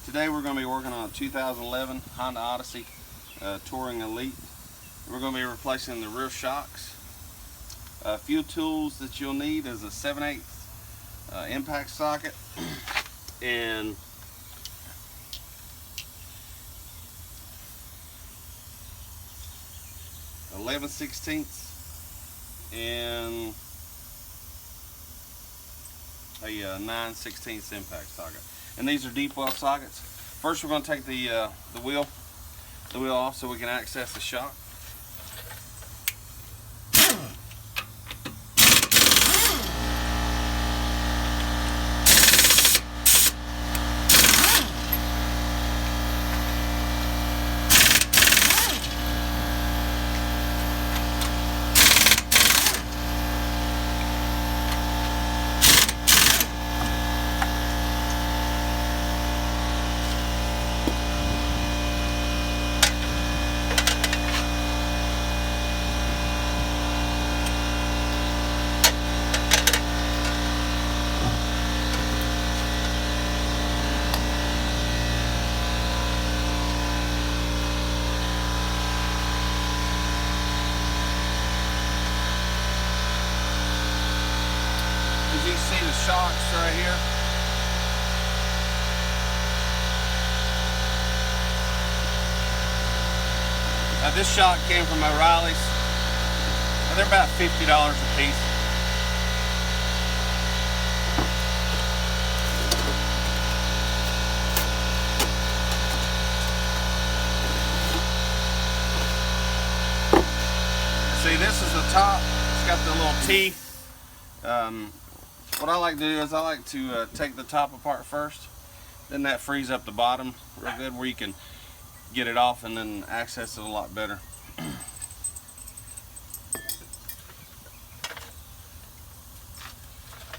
Today we're going to be working on a 2011 Honda Odyssey Touring Elite. We're going to be replacing the rear shocks. A few tools that you'll need is a 7/8 impact socket and .11/16 and a 9/16 impact socket. And these are deep well sockets. First we're going to take the wheel off so we can access the shock. As you can see, the shocks right here. Now this shock came from O'Reilly's. They're about $50 a piece. See, this is the top. It's got the little T. What I like to do is I like to take the top apart first, then that frees up the bottom real good where you can get it off and then access it a lot better.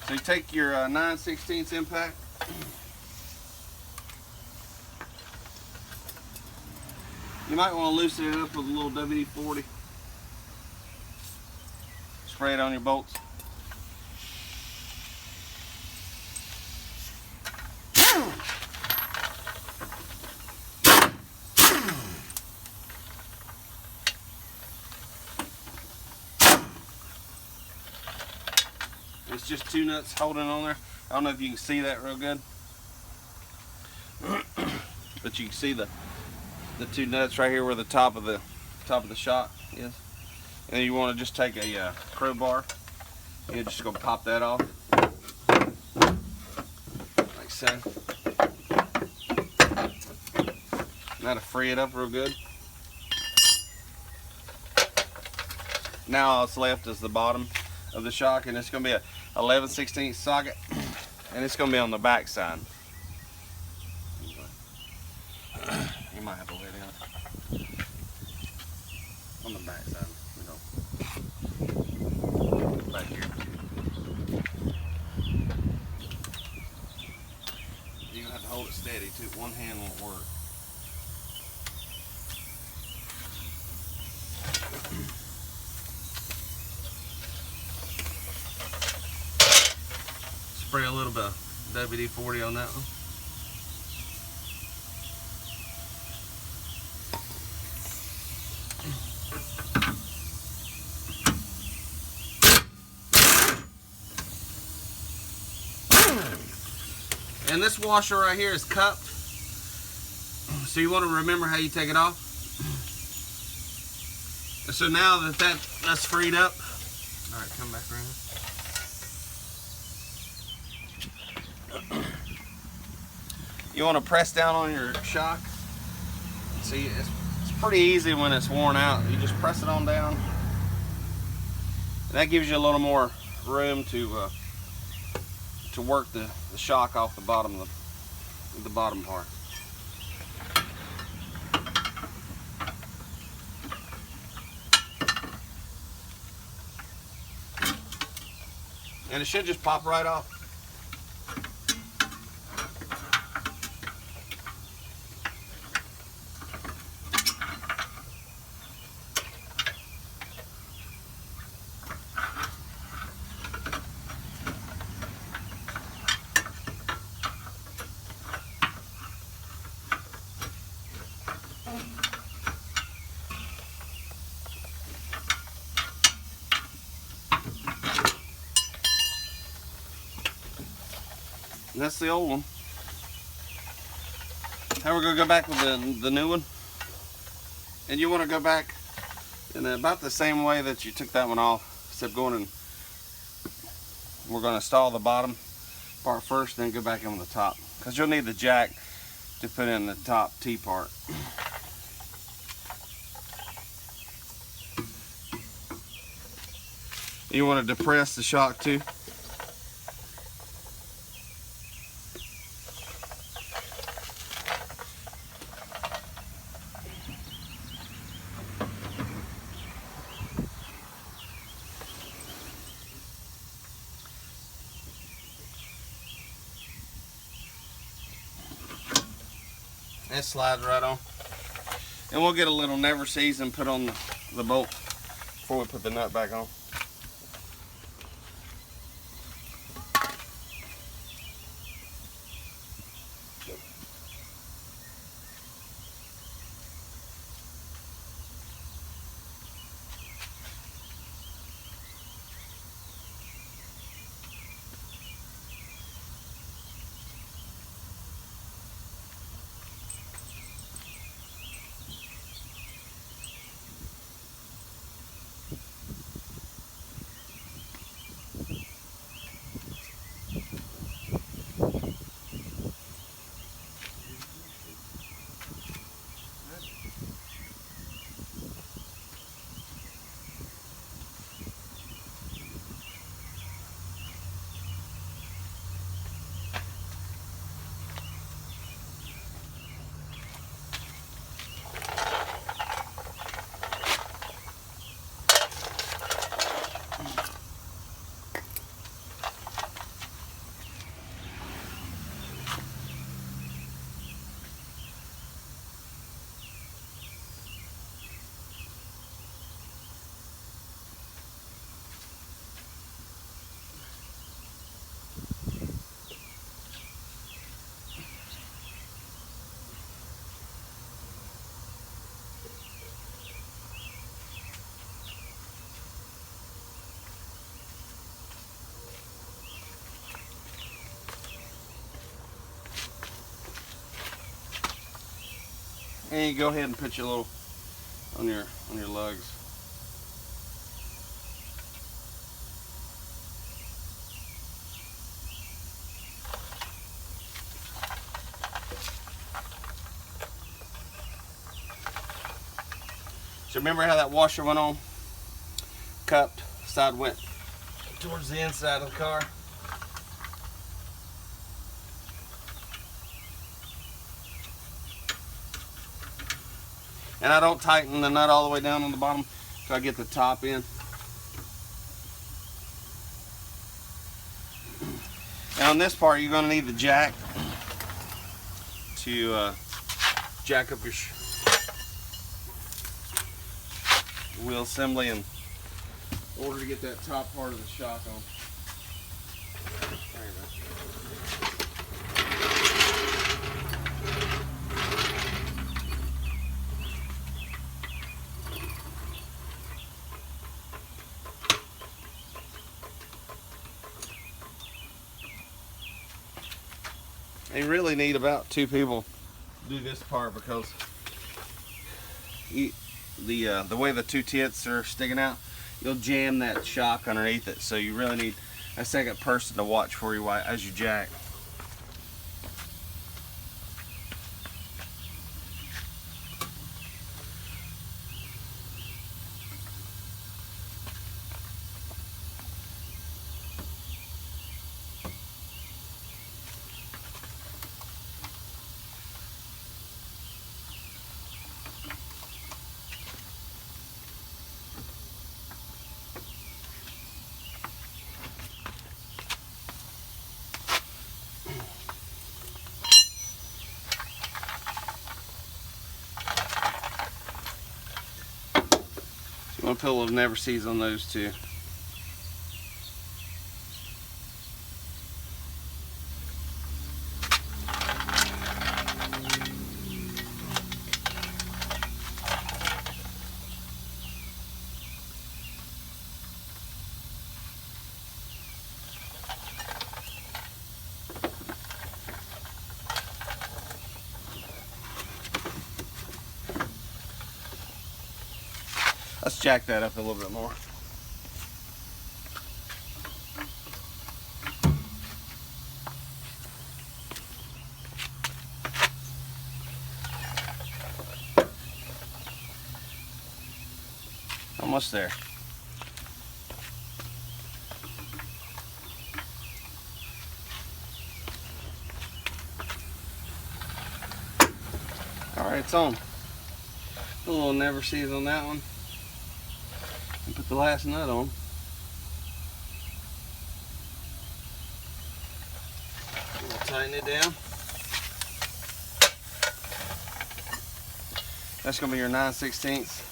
So you take your 9/16 impact, you might want to loosen it up with a little WD-40. Spray it on your bolts. It's just two nuts holding on there. I don't know if you can see that real good, but you can see the two nuts right here where the top of the shock is. And you want to just take a crowbar. You're just gonna pop that off, like so. That'll free it up real good. Now all that's left is the bottom of the shock, and it's going to be a 11/16 socket, and it's going to be on the back side. You might have to lay down on the back side, back here. You're going to have to hold it steady too. One hand won't work. Spray a little bit of WD-40 on that one. And this washer right here is cupped, so you want to remember how you take it off. So now that's freed up, all right, come back around. You want to press down on your shock. See, it's pretty easy when it's worn out. You just press it on down. And that gives you a little more room to work the shock off the bottom of the bottom part. And it should just pop right off. And that's the old one. Now we're gonna go back with the new one. And you wanna go back in about the same way that you took that one off, except going in, we're gonna install the bottom part first, then go back in with the top. Because you'll need the jack to put in the top T part. You want to depress the shock too. It slides right on. And we'll get a little never seize and put on the bolt before we put the nut back on. And you go ahead and put your little on your lugs. So remember how that washer went on? Cupped, side went towards the inside of the car. And I don't tighten the nut all the way down on the bottom, so I get the top in. Now on this part, you're going to need the jack to jack up your wheel assembly in order to get that top part of the shock on. And you really need about 2 people to do this part, because the way the 2 tits are sticking out, you'll jam that shock underneath it. So you really need a second person to watch for you as you jack. I'm gonna put a little never seize on those too. Let's jack that up a little bit more. Almost there. Alright, it's on. A little never sees on that one. And put the last nut on. We'll tighten it down. That's going to be your 9/16.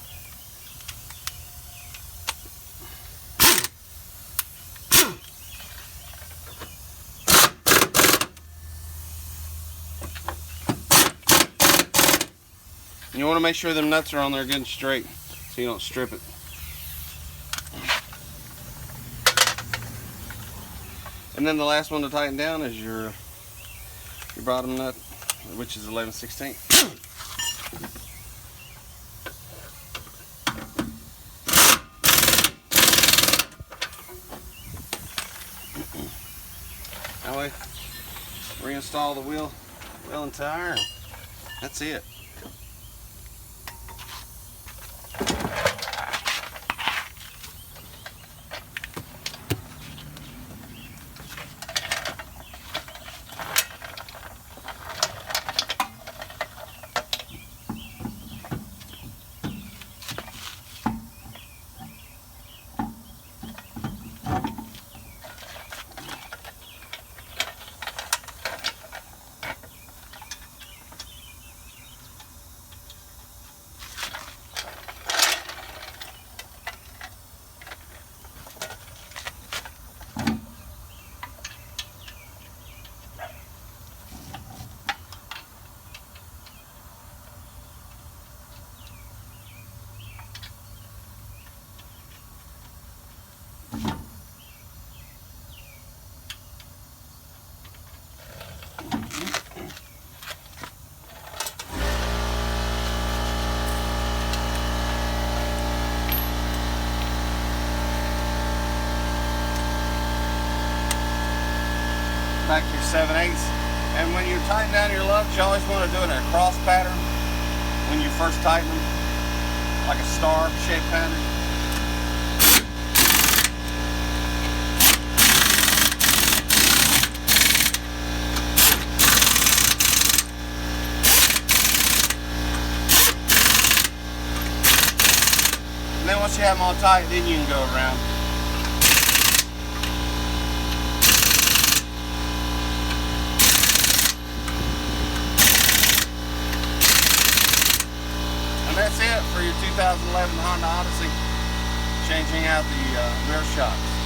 And you want to make sure them nuts are on there good and straight so you don't strip it. And then the last one to tighten down is your bottom nut, which is 11/16. That way, reinstall the wheel and tire, and that's it. Back to your 7/8. And when you tighten down your lugs, you always want to do it in a cross pattern when you first tighten them, like a star shaped pattern. And then once you have them all tight, then you can go around. And that's it for your 2011 Honda Odyssey, changing out the mirror shocks.